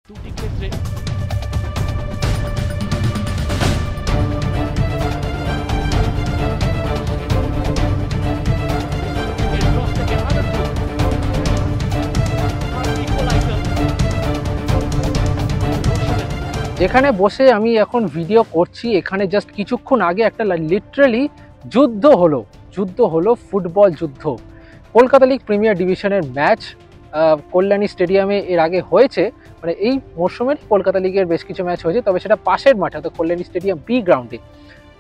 দুটি ক্ষেত্রে যেখানে বসে আমি এখন ভিডিও করছি, এখানে জাস্ট কিছুক্ষণ আগে একটা লিটারালি যুদ্ধ হলো ফুটবল যুদ্ধ। কলকাতা লিগ প্রিমিয়ার ডিভিশনের ম্যাচ কল্যাণী স্টেডিয়ামে এর আগে হয়েছে, মানে এই মরশুমের কলকাতা লিগের বেশ কিছু ম্যাচ হয়েছে, তবে সেটা পাশের মাঠে অর্থাৎ কল্যাণী স্টেডিয়াম বি গ্রাউন্ডে।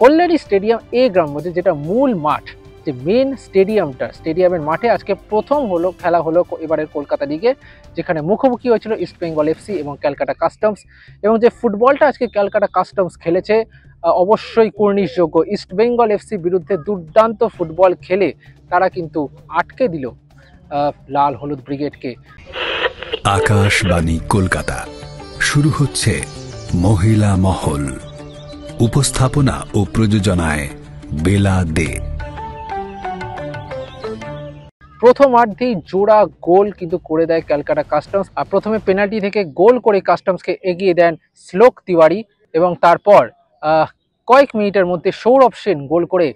কল্যাণী স্টেডিয়াম এ গ্রাউন্ড মধ্যে যেটা মূল মাঠ, যে মেন স্টেডিয়ামের মাঠে আজকে প্রথম খেলা হলো এবারের কলকাতা লিগে, যেখানে মুখোমুখি হয়েছিল ইস্ট বেঙ্গল এফসি এবং ক্যালকাটা কাস্টমস। এবং যে ফুটবলটা আজকে ক্যালকাটা কাস্টমস খেলেছে অবশ্যই কুর্নিশযোগ্য। ইস্ট বেঙ্গল এফসি বিরুদ্ধে দুর্দান্ত ফুটবল খেলে তারা কিন্তু আটকে দিল লাল হলুদ ব্রিগেডকে। আকাশবাণী কলকাতা, শুরু হচ্ছে মহিলা মহল। উপস্থাপনা ও প্রযোজনায় বেলা দে। প্রথমার্ধেই জোড়া গোল কিন্তু করে দেয় ক্যালকাটা কাস্টমস। আর প্রথমে পেনাল্টি থেকে গোল করে কাস্টমসকে এগিয়ে দেন শ্লোক তিওয়ারি, এবং তারপর কয়েক মিনিটের মধ্যে সৌরভ সেন গোল করে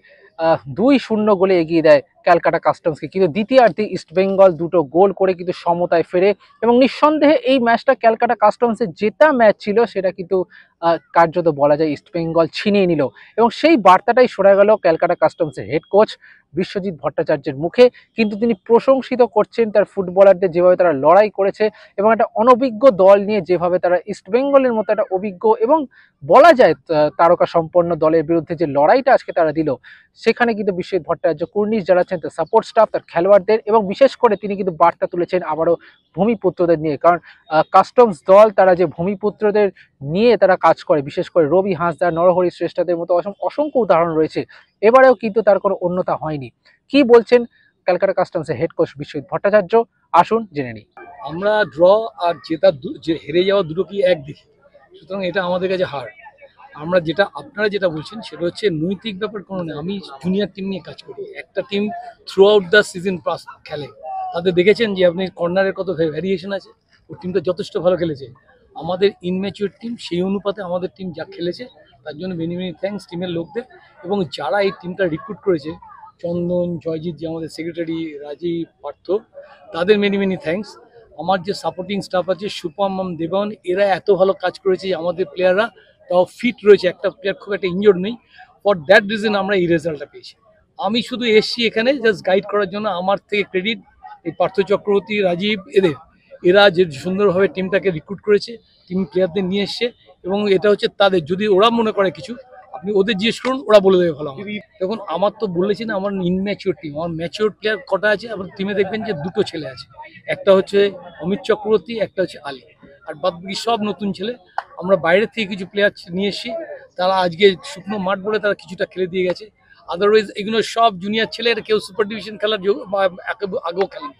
2-0 গোলে এগিয়ে দেয় ক্যালকাটা কাস্টমসকে। কিন্তু দ্বিতীয়ার্ধে ইস্ট বেঙ্গল দুটো গোল করে কিন্তু সমতায় ফেরে, এবং নিঃসন্দেহে এই ম্যাচটা ক্যালকাটা কাস্টমসের জেতা ম্যাচ ছিল, সেটা কিন্তু কার্যত বলা যায় ইস্ট বেঙ্গল ছিনিয়ে নিল। এবং সেই বার্তাটাই শোনা গেল ক্যালকাটা কাস্টমসের হেড কোচ বিশ্বজিৎ ভট্টাচার্যের মুখে। কিন্তু তিনি প্রশংসিত করছেন তার ফুটবলারদের, যেভাবে তারা লড়াই করেছে এবং একটা অনভিজ্ঞ দল নিয়ে যেভাবে তারা ইস্ট বেঙ্গলের মতো একটা অভিজ্ঞ এবং বলা যায় তারকা সম্পন্ন দলের বিরুদ্ধে যে লড়াইটা আজকে তারা দিল, সেখানে কিন্তু বিশ্বজিৎ ভট্টাচার্য কুর্নিশ জানাচ্ছেন তার সাপোর্ট স্টাফ, তার খেলোয়াড়দের, এবং বিশেষ করে তিনি কিন্তু বার্তা তুলেছেন আবারও ভূমিপুত্রদের নিয়ে। কারণ কাস্টমস দল তারা যে ভূমিপুত্রদের নিয়ে তারা কাজ করে, বিশেষ করে রবি হাঁসদা, নরহরি শ্রেষ্ঠাদের মতো অসংখ্য উদাহরণ রয়েছে, এবারেও কিন্তু তার কোনো অন্যতা হয়নি। কি বলছেন ক্যালকাটা কাস্টমসের হেড কোচ বিশ্বজিৎ ভট্টাচার্য, আসুন জেনে নিই। আমরা ড্র আর হেরে যাওয়া দুটো কি এক দেখি, সুতরাং এটা আমাদের কাছে হার। আমরা আপনারা যেটা বলছেন সেটা হচ্ছে নৈতিক ব্যাপার কোনো নেই। আমি জুনিয়র টিম নিয়ে কাজ করি, একটা team through out the season খেলে, তাদের দেখেছেন যে আপনি কর্নারের কত ভ্যারিয়েশন আছে, ওর টিমটা যথেষ্ট ভালো খেলেছে। আমাদের ইনম্যাচিওর টিম, সেই অনুপাতে আমাদের টিম যা খেলেছে তার জন্য মেনি মেনি থ্যাঙ্কস টিমের লোকদের, এবং যারা এই টিমটা রিক্রুট করেছে, চন্দন, জয়জিৎ, যে আমাদের সেক্রেটারি, রাজীব, পার্থ, তাদের মেনি মেনি থ্যাঙ্কস। আমার যে সাপোর্টিং স্টাফ আছে, সুপম, দেবন, এরা এত ভালো কাজ করেছে, আমাদের প্লেয়াররা তাও ফিট রয়েছে, একটা প্লেয়ার খুব একটা ইনজোর্ড নেই। ফর দ্যাট রিজন আমরা এই রেজাল্টটা পেয়েছি। আমি শুধু এসছি এখানে জাস্ট গাইড করার জন্য। আমার থেকে ক্রেডিট এই পার্থ চক্রবর্তী, রাজীব, এরা যে সুন্দরভাবে টিমটাকে রিক্রুট করেছে, টিম প্লেয়ারদের নিয়ে এসছে, এবং এটা হচ্ছে তাদের, যদি ওরা মনে করে কিছু, আপনি ওদের জিজ্ঞেস করুন, ওরা বলে দেবে ভালো। দেখুন, আমার তো বলেছি না, আমার ইনম্যাচিওর টিম। আমার ম্যাচিওর প্লেয়ার কটা আছে আমার টিমে, দেখবেন যে দুটো ছেলে আছে, একটা হচ্ছে অমিত চক্রবর্তী, একটা হচ্ছে আলী, আর বাদ বাকি সব নতুন ছেলে। আমরা বাইরের থেকে কিছু প্লেয়ার নিয়ে এসেছি, তারা আজকে শুকনো মাঠ বলে তারা কিছুটা খেলে দিয়ে গেছে। আদারওয়াইজ এগুলো সব জুনিয়র ছেলে, কেউ সুপার ডিভিশন খেলার আগেও খেলেনি,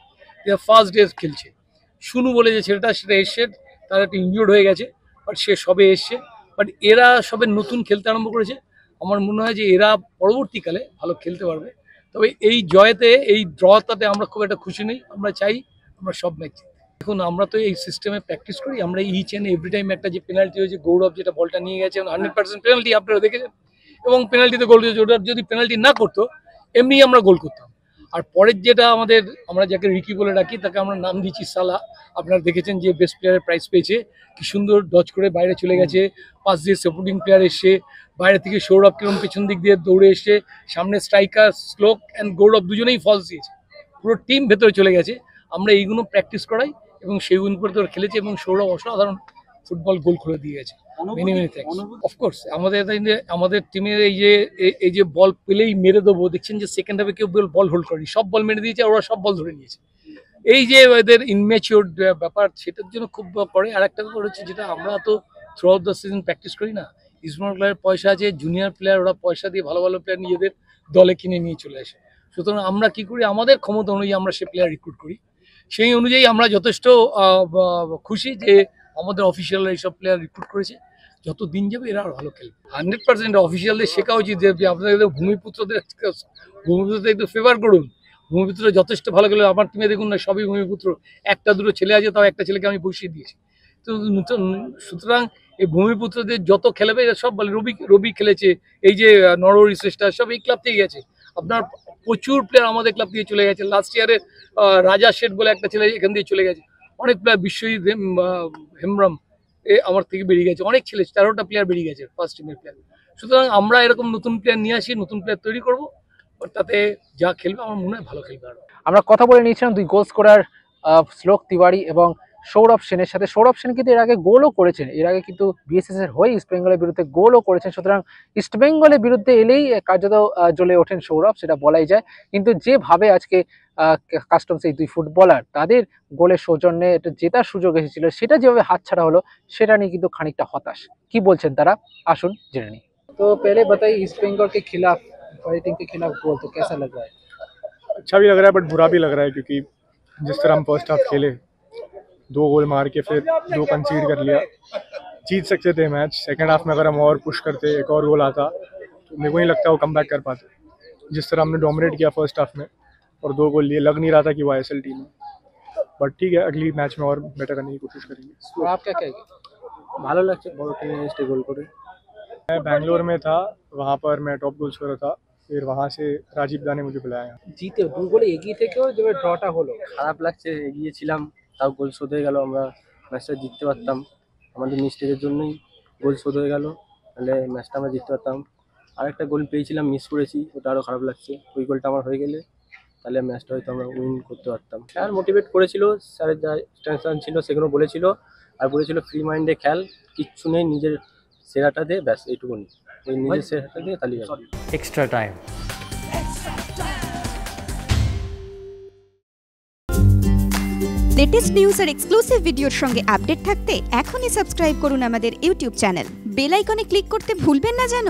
ফার্স্ট ডে খেলছে। শুনু বলে যে ছেলেটা, সেটা এসছে, তারা একটু ইনজুর্ড হয়ে গেছে, বাট সে সবে এসছে। বাট এরা সবে নতুন খেলতে আরম্ভ করেছে, আমার মনে হয় যে এরা পরবর্তীকালে ভালো খেলতে পারবে। তবে এই জয়েতে, এই ড্রটাতে আমরা খুব একটা খুশি নেই। আমরা চাই আমরা সব ম্যাচ। দেখুন, আমরা তো এই সিস্টেমে প্র্যাকটিস করি, আমরা ইচ অ্যান্ড এভরি টাইম একটা যে পেনাল্টি হয়েছে, গৌরব যেটা বলটা নিয়ে গেছে 100% পেনাল্টি, আপনারা দেখেছেন, এবং পেনাল্টিতে গোল হয়েছে। ওটা যদি পেনাল্টি না করতো, এমনি আমরা গোল করতাম। আর পরের যেটা আমরা যাকে রিকি বলে ডাকি, তাকে আমরা নাম দিচ্ছি সালা। আপনারা দেখেছেন যে বেস্ট প্লেয়ারের প্রাইজ পেয়েছে, কি সুন্দর ডচ করে বাইরে চলে গেছে, পাশ দিয়ে সাপোর্টিং প্লেয়ার এসছে, বাইরে থেকে সৌরভ কিরম পেছন দিক দিয়ে দৌড়ে এসছে, সামনে স্ট্রাইকার শ্লোক অ্যান্ড গৌরব দুজনেই ফলস দিয়েছে, পুরো টিম ভেতরে চলে গেছে। আমরা এইগুলো প্র্যাকটিস করাই এবং সেইগুলো করে তোর খেলেছে, এবং সৌরভ অসাধারণ ফুটবল গোল করে দিয়ে গেছে। Many many thanks. অফকোর্স আমাদের টিমের এই যে বল পেলেই মেরে দেবো, দেখছেন যে সেকেন্ড হাফে কেউ বল হোল্ড করেনি, সব বল মেরে দিয়েছে, ওরা সব বল ধরে নিয়েছে। এই যে এদের ইনম্যাচিওর ব্যাপার, সেটার জন্য খুব করে। আর একটা ব্যাপার হচ্ছে, যেটা আমরা তো through out the season practice করি না, স্মল প্লেয়ার পয়সা আছে, জুনিয়র প্লেয়ার, ওরা পয়সা দিয়ে ভালো ভালো প্লেয়ার নিজেদের দলে কিনে নিয়ে চলে আসে। সুতরাং আমরা কি করি, আমাদের ক্ষমতা অনুযায়ী আমরা সে প্লেয়ার রিক্রুট করি। সেই অনুযায়ী আমরা যথেষ্ট খুশি যে আমাদের অফিসিয়ালরা এইসব প্লেয়ার রিক্রুট করেছে। যত দিন যাবে এরা আরো ভালো খেলবে। 100% অফিসিয়ালদের শেখা উচিত যে আপনাদের ভূমিপুত্রদের একটু ফেভার করুন। ভূমিপুত্র যথেষ্ট ভালো খেলে। আমার টিমে দেখুন না, সবই ভূমিপুত্র, একটা দুটো ছেলে আছে, তাও একটা ছেলেকে আমি বসিয়ে দিয়েছি। তো নতুন, সুতরাং এই ভূমিপুত্রদের যত খেলাবে এরা সব বলে রবি খেলেছে, এই যে নরহরি শ্রেষ্ঠা সব এই ক্লাব থেকে গেছে। আপনার প্রচুর প্লেয়ার আমাদের ক্লাব থেকে চলে গেছে। লাস্ট ইয়ারে রাজা শেঠ বলে একটা ছেলে এখান দিয়ে চলে গেছে। অনেক প্লেয়ার, বিশ্বজিৎ হেমব্রম আমার থেকে বেরিয়ে গেছে। অনেক ছেলে 13টা প্লেয়ার বেরিয়ে গেছে ফার্স্ট টিমের প্লেয়ার। সুতরাং আমরা এরকম নতুন প্লেয়ার নিয়ে আসি, নতুন প্লেয়ার তৈরি করবো, তাতে যা খেলবে আমার মনে হয় ভালো খেলবে। আরো আমরা কথা বলে নিয়েছিলাম দুই গোল স্কোরার শ্লোক তিওয়ারি এবং সৌরভ সেনের সাথে। সৌরভ সেন কিন্তু এর আগে গোলও করেছেন, এর আগে কিন্তু বিএসএস এর হয়ে ইস্ট বেঙ্গলের বিরুদ্ধে গোলও করেছেন। সুতরাং ইস্ট বেঙ্গলের বিরুদ্ধে এলেই কার্যত জ্বলে ওঠেন সৌরভ, সেটা বলাই যায়। কিন্তু যেভাবে আজকে কাস্টমস এই দুই ফুটবলার তাদের গোলের সৌজন্যে এটা জেতার সুযোগ এসেছিল, সেটা যেভাবে হাতছাড়া হলো, সেটা নিয়ে কিন্তু খানিকটা হতাশ। কি বলছেন তারা, আসুন জেনে নিই। তো पहले बताइए, ईस्ट बंगाल के खिलाफ, फाइटिंग के खिलाफ गोल तो कैसा लग रहा है? अच्छा भी लग रहा है बट बुरा भी लग रहा है, क्योंकि जिस तरह हम फर्स्ट हाफ खेले, 2 गोल मार के फिर 2 कंसीड कर लिया, जीत सकते थे मैच। सेकंड हाफ में अगर हम और पुश करते, एक और गोल आता, तो मेरे को नहीं लगता वो कम बैक कर पाते। जिस तरह हमने डोमिनेट किया फर्स्ट हाफ में और 2 गोल लिए, लग नहीं रहा था कि वो आईएसएल टीम है। बट ठीक है, अगली मैच में और बेटर करने की कोशिश करेंगे। तो आप क्या कहेंगे? ভালো লাগছে বড় টিমে এসে গোল করে। मैं बैंगलोर में था, वहाँ पर मैं टॉप गोल स्कोरर था, फिर वहाँ से राजीव दा ने मुझे बुलाया। জিতে দু গোলে এগিয়ে থেকেও যে ড্রটা হলো, খারাপ লাগছে, এগিয়েছিলাম তাও গোল শোধ হয়ে গেল। আমরা ম্যাচটা জিততে পারতাম, আমাদের মিস্টেকের জন্যই গোল শোধ হয়ে গেল, তাহলে ম্যাচটা আমরা জিততে পারতাম। আরেকটা গোল পেয়েছিলাম, মিস করেছি, ওটা আরও খারাপ লাগছে। ওই গোলটা আমার হয়ে গেলে তাহলে ম্যাচটা হয়তো আমরা উইন করতে পারতাম। স্যার মোটিভেট করেছিল, স্যারের যা টেনশন ছিল সেগুলো বলেছিল, আর বলেছিল ফ্রি মাইন্ডে খেল, কিচ্ছু নেই, নিজের সেরাটা দে, ব্যাস এইটুকুনি। ওই নিজের সেরাটা দিয়ে তাহলেই হবে। extra time. লেটেস্ট নিউজ আর এক্সক্লুসিভ ভিডিওর সঙ্গে আপডেট থাকতে এখনই সাবস্ক্রাইব করুন আমাদের ইউটিউব চ্যানেল। বেল আইকনে ক্লিক করতে ভুলবেন না যেন।